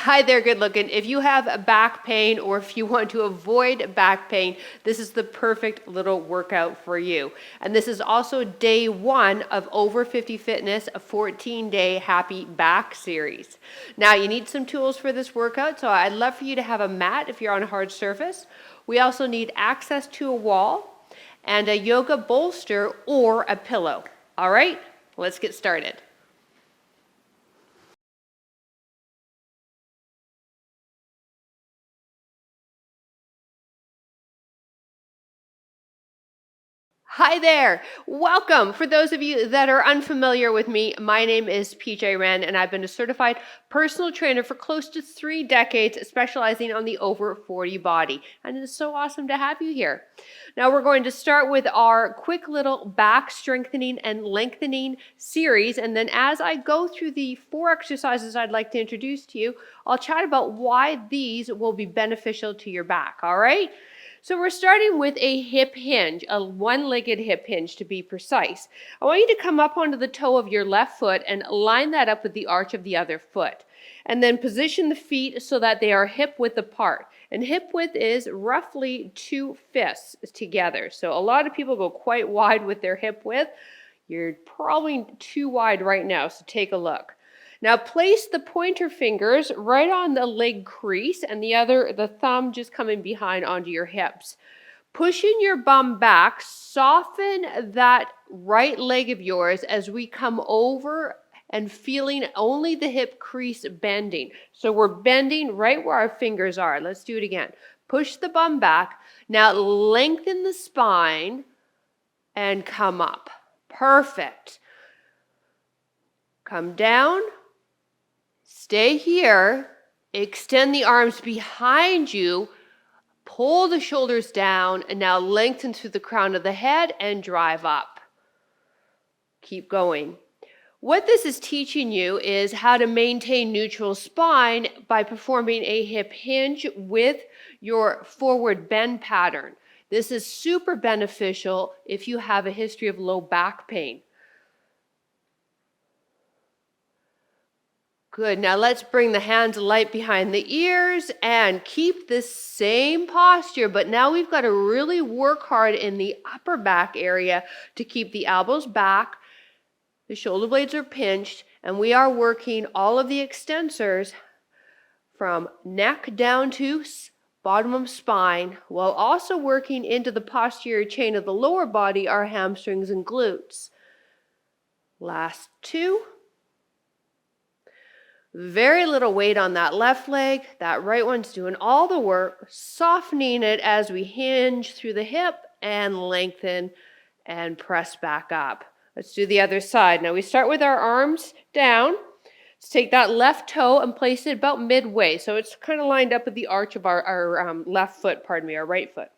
Hi there, good looking. If you have back pain or if you want to avoid back pain, this is the perfect little workout for you. And this is also day 1 of Over 50 Fitness, a 14-day happy back series. Now, you need some tools for this workout, so I'd love for you to have a mat if you're on a hard surface. We also need access to a wall and a yoga bolster or a pillow. All right, let's get started. Hi there, welcome. For those of you that are unfamiliar with me, my name is PJ Wren and I've been a certified personal trainer for close to 3 decades, specializing on the over 40 body. And it's so awesome to have you here. Now we're going to start with our quick little back strengthening and lengthening series. And then as I go through the 4 exercises I'd like to introduce to you, I'll chat about why these will be beneficial to your back, all right? So we're starting with a hip hinge, a one-legged hip hinge to be precise. I want you to come up onto the toe of your left foot and line that up with the arch of the other foot. And then position the feet so that they are hip width apart. And hip width is roughly 2 fists together. So a lot of people go quite wide with their hip width. You're probably too wide right now, so take a look. Now place the pointer fingers right on the leg crease and the thumb just coming behind onto your hips. Pushing your bum back, soften that right leg of yours as we come over and feeling only the hip crease bending. So we're bending right where our fingers are. Let's do it again. Push the bum back. Now lengthen the spine and come up. Perfect. Come down. Stay here, extend the arms behind you, pull the shoulders down, and now lengthen through the crown of the head and drive up. Keep going. What this is teaching you is how to maintain neutral spine by performing a hip hinge with your forward bend pattern. This is super beneficial if you have a history of low back pain. Good. Now let's bring the hands light behind the ears and keep this same posture, but now we've got to really work hard in the upper back area to keep the elbows back, the shoulder blades are pinched, and we are working all of the extensors from neck down to bottom of spine, while also working into the posterior chain of the lower body, our hamstrings and glutes. Last 2. Very little weight on that left leg. That right one's doing all the work, softening it as we hinge through the hip and lengthen and press back up. Let's do the other side. Now we start with our arms down. Let's take that left toe and place it about midway. So it's kind of lined up with the arch of our left foot, our right foot.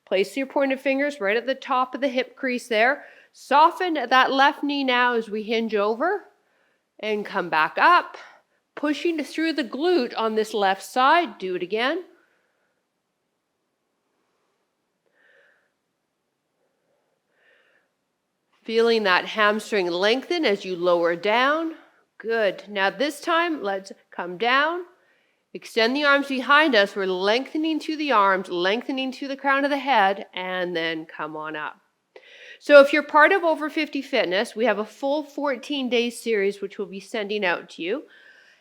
Place your pointed fingers right at the top of the hip crease there. Soften that left knee now as we hinge over and come back up. Pushing through the glute on this left side. Do it again. Feeling that hamstring lengthen as you lower down. Good. Now this time, let's come down. Extend the arms behind us. We're lengthening through the arms, lengthening through the crown of the head, and then come on up. So if you're part of Over 50 Fitness, we have a full 14-day series which we'll be sending out to you.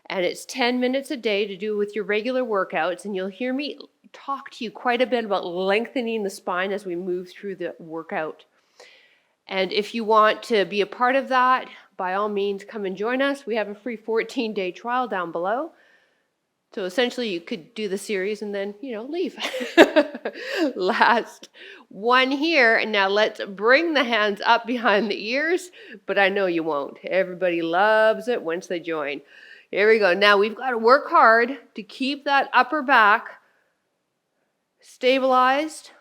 And it's 10 minutes a day to do with your regular workouts. And you'll hear me talk to you quite a bit about lengthening the spine as we move through the workout. And if you want to be a part of that, by all means, come and join us. We have a free 14-day trial down below. So essentially you could do the series and then, leave. Last one here. And now let's bring the hands up behind the ears, but I know you won't. Everybody loves it once they join. Here we go. Now we've got to work hard to keep that upper back stabilized,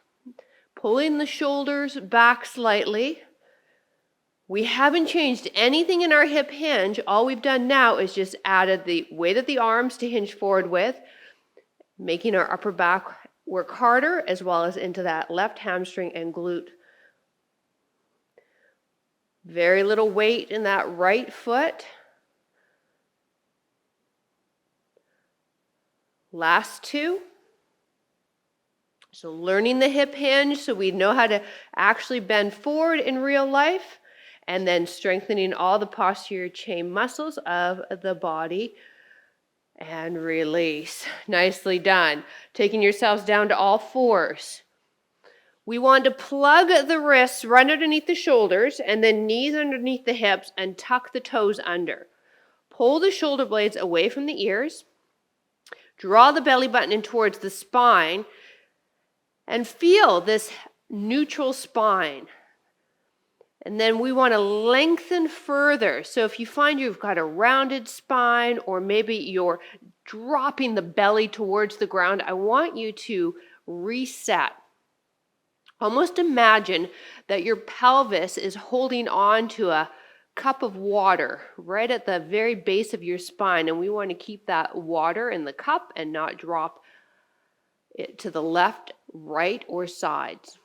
pulling the shoulders back slightly. We haven't changed anything in our hip hinge. All we've done now is just added the weight of the arms to hinge forward with, making our upper back work harder as well as into that left hamstring and glute. Very little weight in that right foot. Last two. So learning the hip hinge so we know how to actually bend forward in real life, and then strengthening all the posterior chain muscles of the body. And release. Nicely done. Taking yourselves down to all fours. We want to plug the wrists right underneath the shoulders and then knees underneath the hips and tuck the toes under. Pull the shoulder blades away from the ears. Draw the belly button in towards the spine and feel this neutral spine. And then we want to lengthen further. So if you find you've got a rounded spine or maybe you're dropping the belly towards the ground, I want you to reset. Almost imagine that your pelvis is holding on to a cup of water right at the very base of your spine, and we want to keep that water in the cup and not drop it to the left, right, or sides.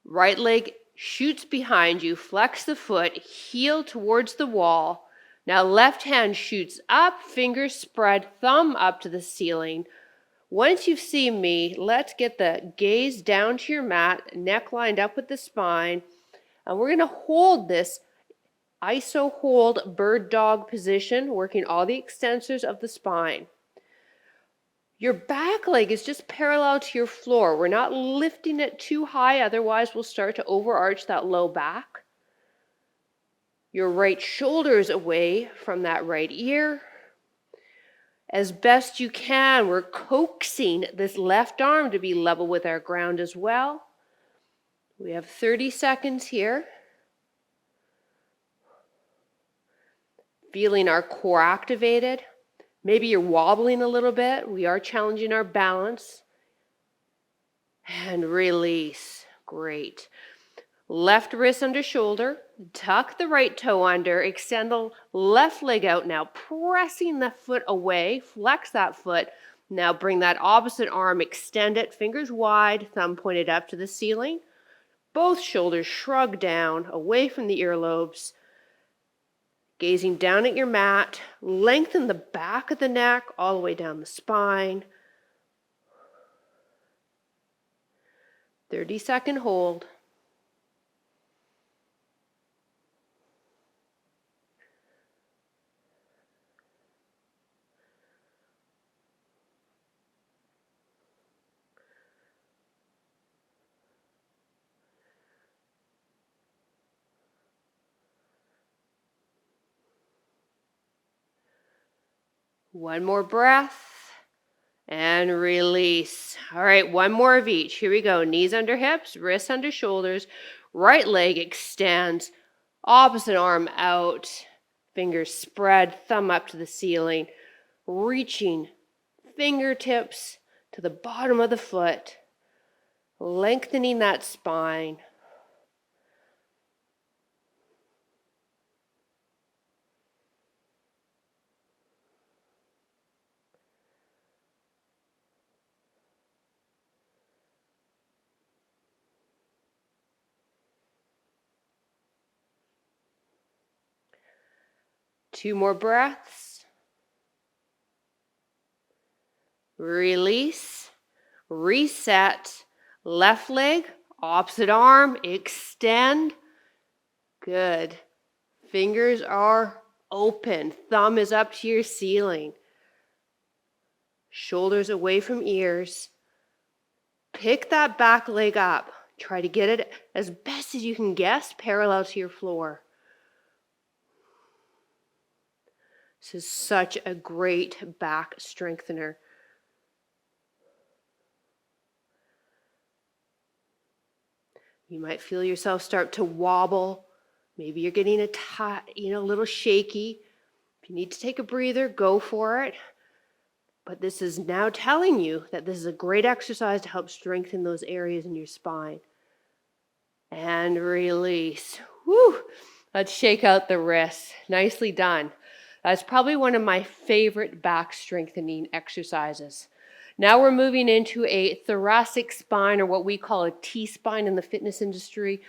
Right leg shoots behind you, flex the foot, heel towards the wall. Now left hand shoots up, fingers spread, thumb up to the ceiling. Once you've seen me, let's get the gaze down to your mat, neck lined up with the spine. And we're going to hold this iso hold bird dog position, working all the extensors of the spine. Your back leg is just parallel to your floor. We're not lifting it too high, otherwise we'll start to overarch that low back. Your right shoulder is away from that right ear. As best you can, we're coaxing this left arm to be level with our ground as well. We have 30 seconds here. Feeling our core activated. Maybe you're wobbling a little bit. We are challenging our balance. And release. Great. Left wrist under shoulder. Tuck the right toe under. Extend the left leg out now. Pressing the foot away. Flex that foot. Now bring that opposite arm. Extend it. Fingers wide. Thumb pointed up to the ceiling. Both shoulders shrug down. Away from the earlobes. Gazing down at your mat, lengthen the back of the neck all the way down the spine. 30-second hold. One more breath and release. All right, one more of each. Here we go. Knees under hips, wrists under shoulders. Right leg extends, opposite arm out, fingers spread, thumb up to the ceiling, reaching fingertips to the bottom of the foot, lengthening that spine. Two more breaths. Release. Reset. Left leg, opposite arm, extend. Good. Fingers are open. Thumb is up to your ceiling. Shoulders away from ears. Pick that back leg up. Try to get it as best as you can guess, parallel to your floor. This is such a great back strengthener. You might feel yourself start to wobble. Maybe you're getting a little shaky. If you need to take a breather, go for it. But this is now telling you that this is a great exercise to help strengthen those areas in your spine. And release. Woo! Let's shake out the wrists. Nicely done. That's probably one of my favorite back strengthening exercises. Now we're moving into a thoracic spine, or what we call a T-spine in the fitness industry,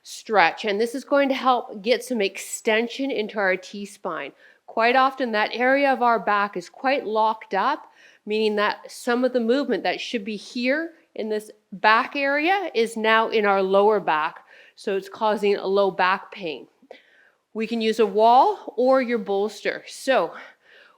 stretch. And this is going to help get some extension into our T-spine. Quite often that area of our back is quite locked up, meaning that some of the movement that should be here in this back area is now in our lower back. So it's causing a low back pain. We can use a wall or your bolster. So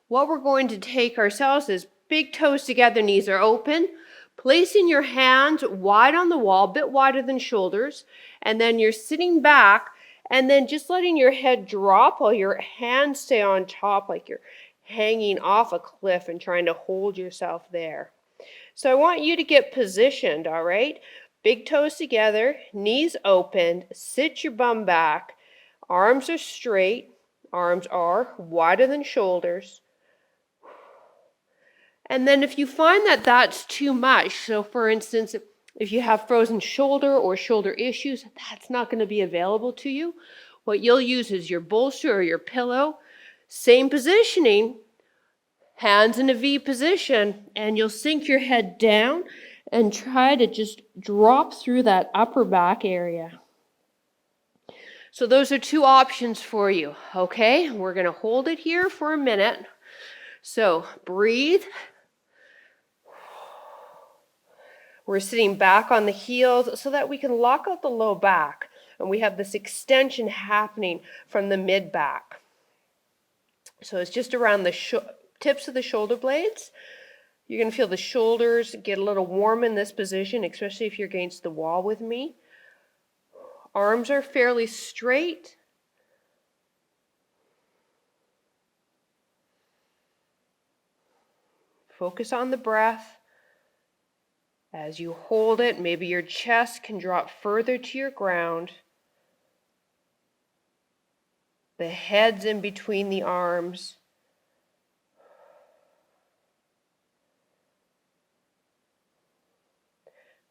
what we're going to take ourselves is big toes together, knees are open, placing your hands wide on the wall, a bit wider than shoulders, and then you're sitting back and then just letting your head drop while your hands stay on top like you're hanging off a cliff and trying to hold yourself there. So I want you to get positioned, all right? Big toes together, knees open, sit your bum back, arms are straight, arms are wider than shoulders. And then if you find that that's too much, so for instance, if you have frozen shoulder or shoulder issues, that's not going to be available to you. What you'll use is your bolster or your pillow, same positioning, hands in a V position, and you'll sink your head down and try to just drop through that upper back area. So those are two options for you, okay? We're going to hold it here for a minute. So breathe. We're sitting back on the heels so that we can lock out the low back. And we have this extension happening from the mid back. So it's just around the tips of the shoulder blades. You're going to feel the shoulders get a little warm in this position, especially if you're against the wall with me. Arms are fairly straight. Focus on the breath. As you hold it, maybe your chest can drop further to your ground. The head's in between the arms.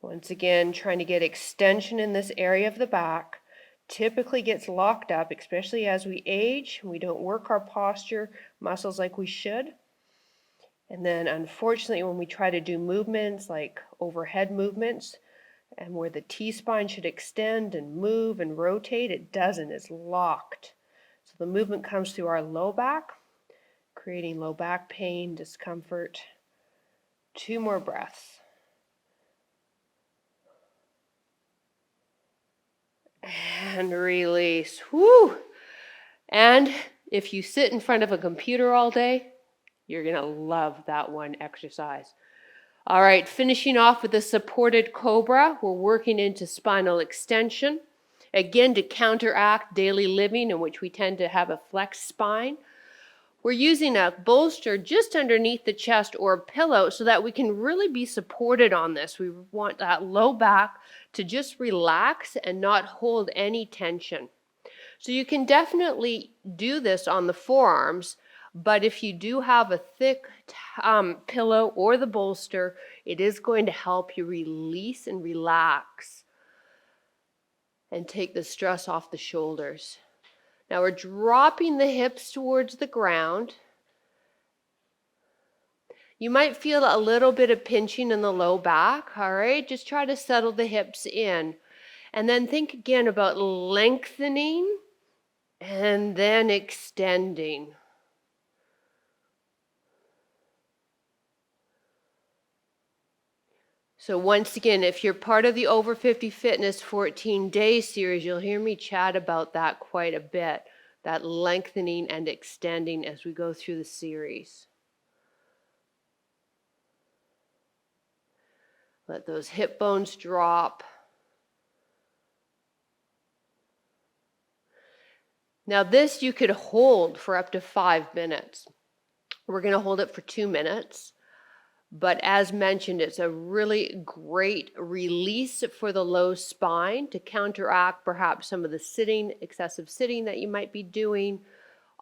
Once again, trying to get extension in this area of the back. Typically gets locked up, especially as we age. We don't work our posture muscles like we should. And then unfortunately, when we try to do movements like overhead movements, and where the T-spine should extend and move and rotate, it doesn't, it's locked. So the movement comes through our low back, creating low back pain, discomfort. 2 more breaths. And release. Woo! And if you sit in front of a computer all day, you're going to love that one exercise. All right, finishing off with the supported cobra. We're working into spinal extension. Again, to counteract daily living in which we tend to have a flexed spine. We're using a bolster just underneath the chest or a pillow so that we can really be supported on this. We want that low back to just relax and not hold any tension. So you can definitely do this on the forearms, but if you do have a thick pillow or the bolster, it is going to help you release and relax and take the stress off the shoulders. Now we're dropping the hips towards the ground. You might feel a little bit of pinching in the low back, all right? Just try to settle the hips in. And then think again about lengthening and then extending. So once again, if you're part of the Over 50 Fitness 14-day series, you'll hear me chat about that quite a bit, that lengthening and extending as we go through the series. Let those hip bones drop. Now this you could hold for up to 5 minutes. We're going to hold it for 2 minutes. But as mentioned, it's a really great release for the low spine to counteract perhaps some of the excessive sitting that you might be doing,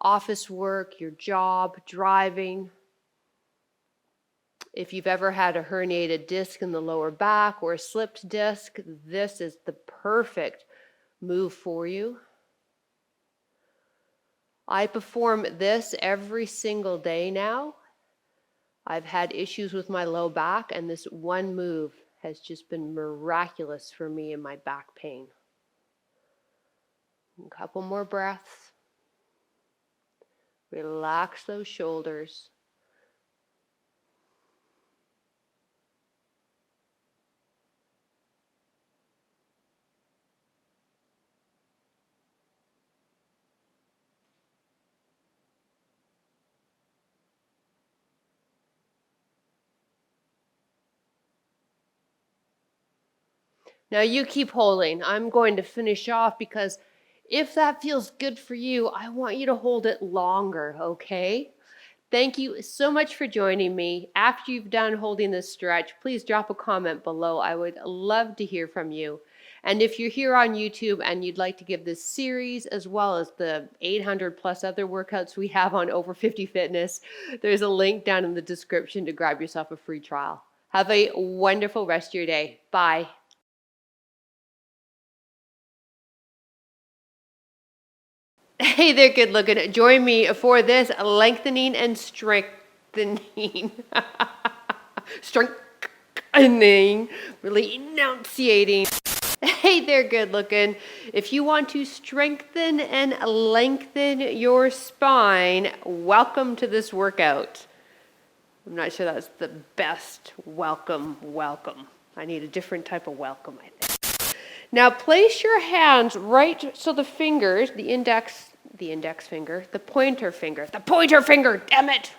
office work, your job, driving. If you've ever had a herniated disc in the lower back or a slipped disc, this is the perfect move for you. I perform this every single day now. I've had issues with my low back, and this one move has just been miraculous for me in my back pain. A couple more breaths. Relax those shoulders. Now you keep holding. I'm going to finish off because if that feels good for you, I want you to hold it longer, okay? Thank you so much for joining me. After you've done holding this stretch, please drop a comment below. I would love to hear from you. And if you're here on YouTube and you'd like to give this series as well as the 800 plus other workouts we have on Over 50 Fitness, there's a link down in the description to grab yourself a free trial. Have a wonderful rest of your day. Bye. Hey there, good looking. Join me for this lengthening and strengthening. Strengthening, really enunciating. Hey there, good looking. If you want to strengthen and lengthen your spine, welcome to this workout. I'm not sure that's the best welcome. I need a different type of welcome, I think. Now place your hands right, so the fingers, the index finger, the pointer finger, damn it!